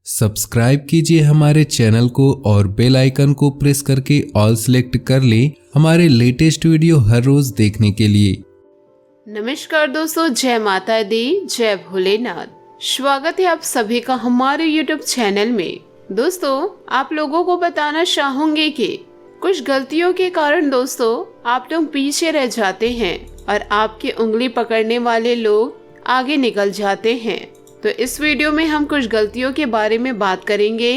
Subscribe कीजिए हमारे channel को और बेल आइकन को प्रेस करके ऑल सेलेक्ट कर लें हमारे लेटेस्ट वीडियो हर रोज देखने के लिए। नमस्कार दोस्तों, जय माता दी, जय भोलेनाथ। स्वागत है आप सभी का हमारे YouTube चैनल में। दोस्तों, आप लोगों को बताना चाहूंगी कि कुछ गलतियों के कारण दोस्तों आप लोग पीछे रह जाते हैं और आपकी उंगली पकड़ने वाले लोग आगे निकल जाते हैं। तो इस वीडियो में हम कुछ गलतियों के बारे में बात करेंगे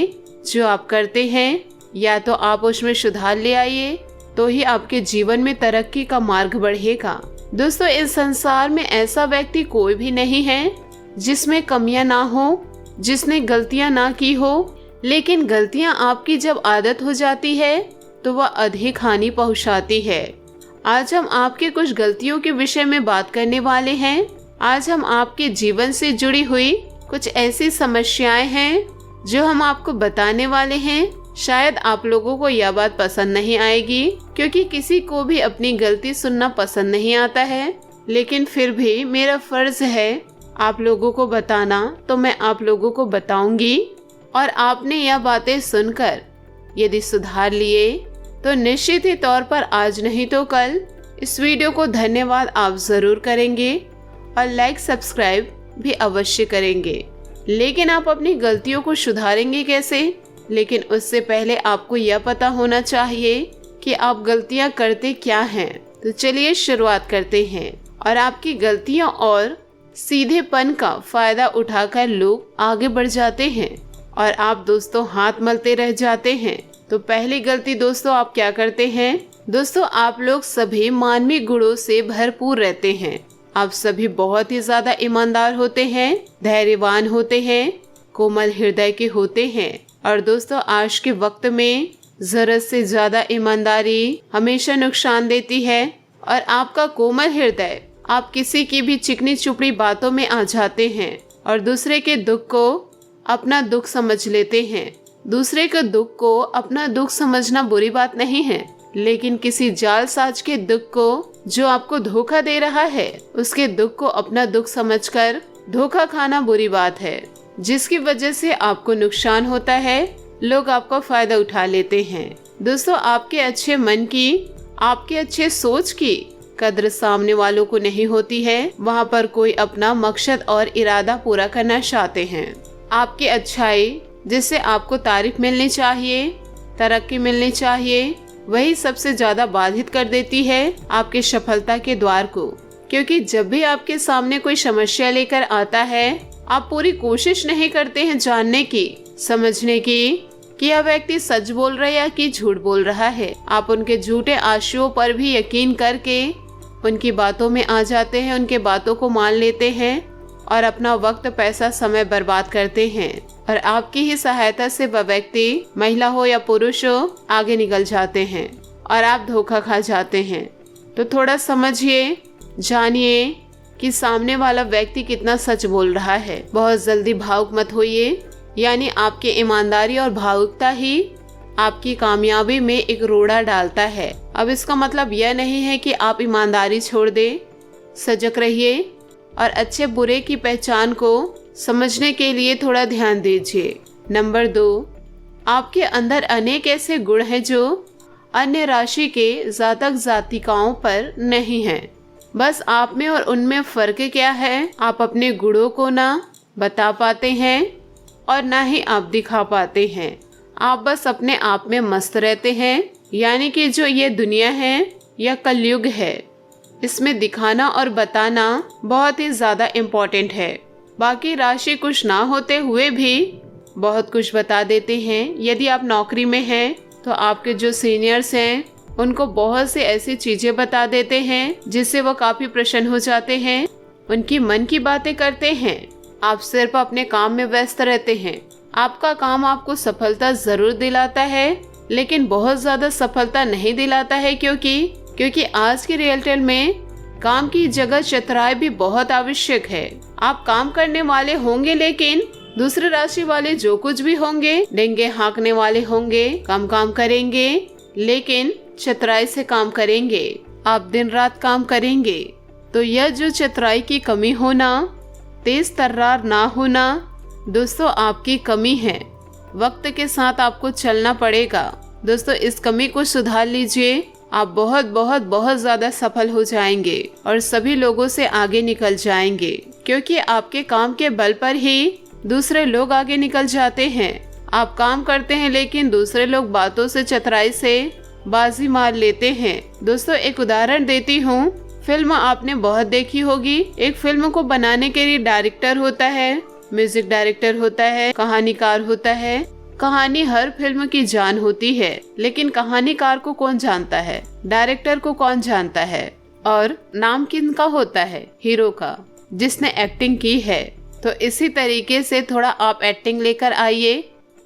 जो आप करते हैं, या तो आप उसमें सुधार ले आइए तो ही आपके जीवन में तरक्की का मार्ग बढ़ेगा। दोस्तों, इस संसार में ऐसा व्यक्ति कोई भी नहीं है जिसमें कमियां ना हो, जिसने गलतियां ना की हो, लेकिन गलतियां आपकी जब आदत हो जाती है तो वह अधिक हानि पहुंचाती है। आज हम आपके कुछ गलतियों के विषय में बात करने वाले हैं। आज हम आपके जीवन से जुड़ी हुई कुछ ऐसी समस्याएं हैं जो हम आपको बताने वाले हैं। शायद आप लोगों को यह बात पसंद नहीं आएगी, क्योंकि किसी को भी अपनी गलती सुनना पसंद नहीं आता है, लेकिन फिर भी मेरा फर्ज है आप लोगों को बताना, तो मैं आप लोगों को बताऊंगी। और आपने यह बातें सुनकर यदि सुधार लिए तो निश्चित ही तौर पर आज नहीं तो कल इस वीडियो को धन्यवाद आप जरूर करेंगे और लाइक सब्सक्राइब भी अवश्य करेंगे। लेकिन आप अपनी गलतियों को सुधारेंगे कैसे? लेकिन उससे पहले आपको यह पता होना चाहिए कि आप गलतियां करते क्या हैं। तो चलिए शुरुआत करते हैं। और आपकी गलतियां और सीधेपन का फायदा उठाकर लोग आगे बढ़ जाते हैं और आप दोस्तों हाथ मलते रह जाते हैं। तो पहली गलती दोस्तों आप क्या करते हैं? दोस्तों, आप लोग सभी मानवीय गुणों से भरपूर रहते हैं। आप सभी बहुत ही ज्यादा ईमानदार होते हैं, धैर्यवान होते हैं, कोमल हृदय के होते हैं। और दोस्तों, आज के वक्त में जरूरत से ज्यादा ईमानदारी हमेशा नुकसान देती है। और आपका कोमल हृदय, आप किसी की भी चिकनी चुपड़ी बातों में आ जाते हैं और दूसरे के दुख को अपना दुख समझ लेते हैं। दूसरे के दुख को अपना दुख समझना बुरी बात नहीं है, लेकिन किसी जालसाज के दुख को, जो आपको धोखा दे रहा है, उसके दुख को अपना दुख समझकर धोखा खाना बुरी बात है, जिसकी वजह से आपको नुकसान होता है। लोग आपका फायदा उठा लेते हैं। दोस्तों, आपके अच्छे मन की, आपके अच्छे सोच की कद्र सामने वालों को नहीं होती है। वहाँ पर कोई अपना मकसद और इरादा पूरा करना चाहते हैं। आपकी अच्छाई, जिससे आपको तारीफ मिलनी चाहिए, तरक्की मिलनी चाहिए, वही सबसे ज्यादा बाधित कर देती है आपकी सफलता के द्वार को। क्योंकि जब भी आपके सामने कोई समस्या लेकर आता है, आप पूरी कोशिश नहीं करते हैं जानने की, समझने की कि यह व्यक्ति सच बोल रहा है या कि झूठ बोल रहा है। आप उनके झूठे आशयों पर भी यकीन करके उनकी बातों में आ जाते हैं, उनके बातों को मान लेते हैं और अपना वक्त, पैसा, समय बर्बाद करते हैं। और आपकी ही सहायता से वह व्यक्ति, महिला हो या पुरुष हो, आगे निकल जाते हैं और आप धोखा खा जाते हैं। तो थोड़ा समझिए, जानिए कि सामने वाला व्यक्ति कितना सच बोल रहा है। बहुत जल्दी भावुक मत होइए, यानी आपकी ईमानदारी और भावुकता ही आपकी कामयाबी में एक रोड़ा डालता है। अब इसका मतलब यह नहीं है कि आप ईमानदारी छोड़ दें। सजग रहिए और अच्छे बुरे की पहचान को समझने के लिए थोड़ा ध्यान दीजिए। नंबर 2, आपके अंदर अनेक ऐसे गुण हैं जो अन्य राशि के जातक जातिकाओं पर नहीं हैं। बस आप में और उनमें फर्क क्या है? आप अपने गुणों को ना बता पाते हैं और ना ही आप दिखा पाते हैं। आप बस अपने आप में मस्त रहते हैं। यानी कि जो ये दुनिया है, यह कलयुग है, इसमें दिखाना और बताना बहुत ही ज्यादा इम्पोर्टेंट है। बाकी राशि कुछ ना होते हुए भी बहुत कुछ बता देते हैं। यदि आप नौकरी में हैं तो आपके जो सीनियर्स हैं उनको बहुत से ऐसी चीजें बता देते हैं जिससे वो काफी प्रसन्न हो जाते हैं, उनकी मन की बातें करते हैं। आप सिर्फ अपने काम में व्यस्त रहते हैं। आपका काम आपको सफलता जरूर दिलाता है, लेकिन बहुत ज्यादा सफलता नहीं दिलाता है, क्योंकि आज के रियलिटी में काम की जगह चतुराई भी बहुत आवश्यक है। आप काम करने वाले होंगे, लेकिन दूसरे राशि वाले जो कुछ भी होंगे, डेंगे हाँकने वाले होंगे, कम काम करेंगे, लेकिन चतुराई से काम करेंगे। आप दिन रात काम करेंगे। तो यह जो चतुराई की कमी होना, तेज तर्रार ना होना, दोस्तों आपकी कमी है, वक्त के साथ आपको चलना पड़ेगा। दोस्तों इस कमी को सुधार लीजिए, आप बहुत बहुत बहुत ज्यादा सफल हो जाएंगे और सभी लोगों से आगे निकल जाएंगे, क्योंकि आपके काम के बल पर ही दूसरे लोग आगे निकल जाते हैं। आप काम करते हैं लेकिन दूसरे लोग बातों से, चतुराई से बाजी मार लेते हैं। दोस्तों एक उदाहरण देती हूँ, फिल्म आपने बहुत देखी होगी। एक फिल्म को बनाने के लिए डायरेक्टर होता है, म्यूजिक डायरेक्टर होता है, कहानीकार होता है। कहानी हर फिल्म की जान होती है, लेकिन कहानीकार को कौन जानता है, डायरेक्टर को कौन जानता है, और नाम किनका होता है, हीरो का, जिसने एक्टिंग की है। तो इसी तरीके से थोड़ा आप एक्टिंग लेकर आइए,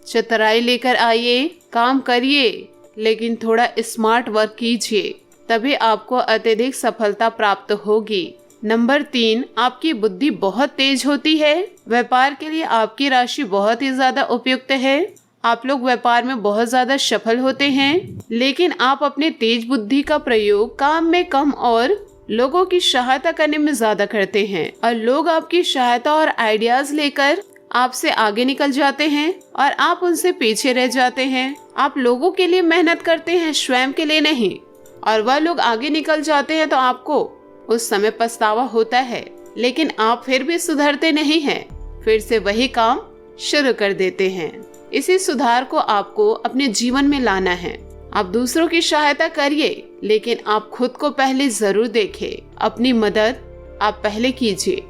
चतुराई लेकर आइए, काम करिए, लेकिन थोड़ा स्मार्ट वर्क कीजिए, तभी आपको अत्यधिक सफलता प्राप्त होगी। नंबर 3, आपकी बुद्धि बहुत तेज होती है। व्यापार के लिए आपकी राशि बहुत ही ज्यादा उपयुक्त है। आप लोग व्यापार में बहुत ज्यादा सफल होते हैं, लेकिन आप अपने तेज बुद्धि का प्रयोग काम में कम और लोगों की सहायता करने में ज्यादा करते हैं, और लोग आपकी सहायता और आइडियाज लेकर आपसे आगे निकल जाते हैं और आप उनसे पीछे रह जाते हैं। आप लोगों के लिए मेहनत करते हैं, स्वयं के लिए नहीं, और वह लोग आगे निकल जाते हैं तो आपको उस समय पछतावा होता है, लेकिन आप फिर भी सुधरते नहीं हैं, फिर से वही काम शुरू कर देते हैं। इसी सुधार को आपको अपने जीवन में लाना है। आप दूसरों की सहायता करिए, लेकिन आप खुद को पहले जरूर देखें। अपनी मदद आप पहले कीजिए,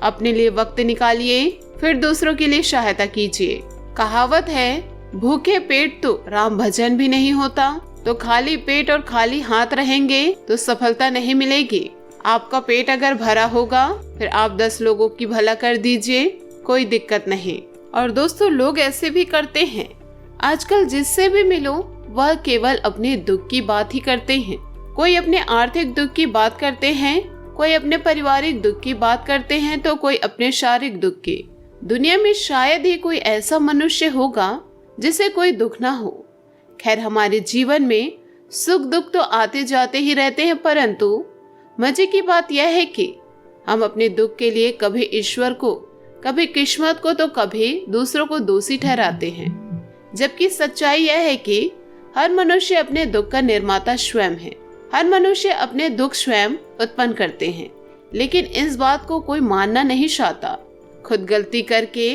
अपने लिए वक्त निकालिए, फिर दूसरों के लिए सहायता कीजिए। कहावत है, भूखे पेट तो राम भजन भी नहीं होता। तो खाली पेट और खाली हाथ रहेंगे तो सफलता नहीं मिलेगी। आपका पेट अगर भरा होगा, फिर आप 10 लोगों की भला कर दीजिए, कोई दिक्कत नहीं। और दोस्तों लोग ऐसे भी करते हैं, आजकल जिससे भी मिलो वह केवल अपने दुख की बात ही करते हैं। कोई अपने आर्थिक दुख की बात करते हैं, कोई अपने पारिवारिक दुख की बात करते हैं, तो कोई अपने शारीरिक दुख की। दुनिया में शायद ही कोई ऐसा मनुष्य होगा जिसे कोई दुख ना हो। खैर हमारे जीवन में सुख दुख तो आते जाते ही रहते हैं, परंतु मजे की बात यह है कि हम अपने दुख के लिए कभी ईश्वर को, कभी किस्मत को, तो कभी दूसरों को दोषी ठहराते हैं। जबकि सच्चाई यह है कि हर मनुष्य अपने दुख का निर्माता स्वयं है। हर मनुष्य अपने दुख स्वयं उत्पन्न करते हैं, लेकिन इस बात को कोई मानना नहीं चाहता। खुद गलती करके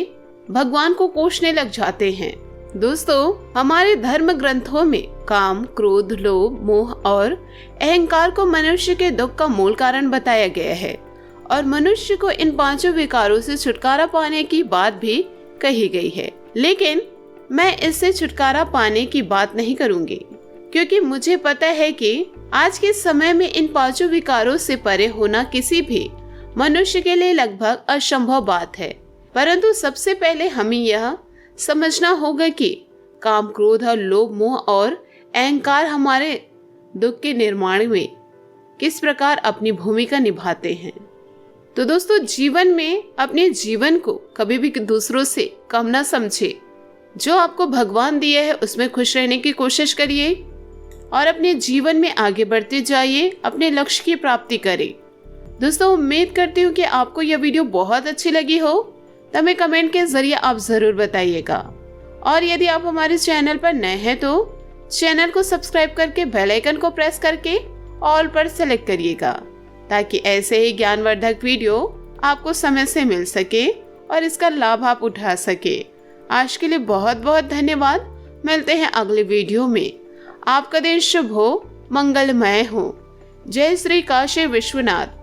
भगवान को कोसने लग जाते हैं। दोस्तों हमारे धर्म ग्रंथों में काम, क्रोध, लोभ, मोह और अहंकार को मनुष्य के दुख का मूल कारण बताया गया है, और मनुष्य को इन 5 विकारों से छुटकारा पाने की बात भी कही गई है। लेकिन मैं इससे छुटकारा पाने की बात नहीं करूंगी, क्योंकि मुझे पता है कि आज के समय में इन 5 विकारों से परे होना किसी भी मनुष्य के लिए लगभग असंभव बात है। परंतु सबसे पहले हमें यह समझना होगा कि काम, क्रोध और लोभ, मोह और अहंकार हमारे दुख के निर्माण में किस प्रकार अपनी भूमिका निभाते हैं। तो दोस्तों जीवन में अपने जीवन को कभी भी दूसरों से कम ना समझे। जो आपको भगवान दिया है उसमें खुश रहने की कोशिश करिए और अपने जीवन में आगे बढ़ते जाइए, अपने लक्ष्य की प्राप्ति करें। दोस्तों उम्मीद करती हूँ कि आपको यह वीडियो बहुत अच्छी लगी हो, तो हमें कमेंट के जरिए आप जरूर बताइएगा। और यदि आप हमारे चैनल पर नए हैं तो चैनल को सब्सक्राइब करके बेल आइकन को प्रेस करके ऑल पर सेलेक्ट करिएगा, ताकि ऐसे ही ज्ञानवर्धक वीडियो आपको समय से मिल सके और इसका लाभ आप उठा सके। आज के लिए बहुत बहुत धन्यवाद। मिलते हैं अगले वीडियो में। आपका दिन शुभ हो, मंगलमय हो। जय श्री काशी विश्वनाथ।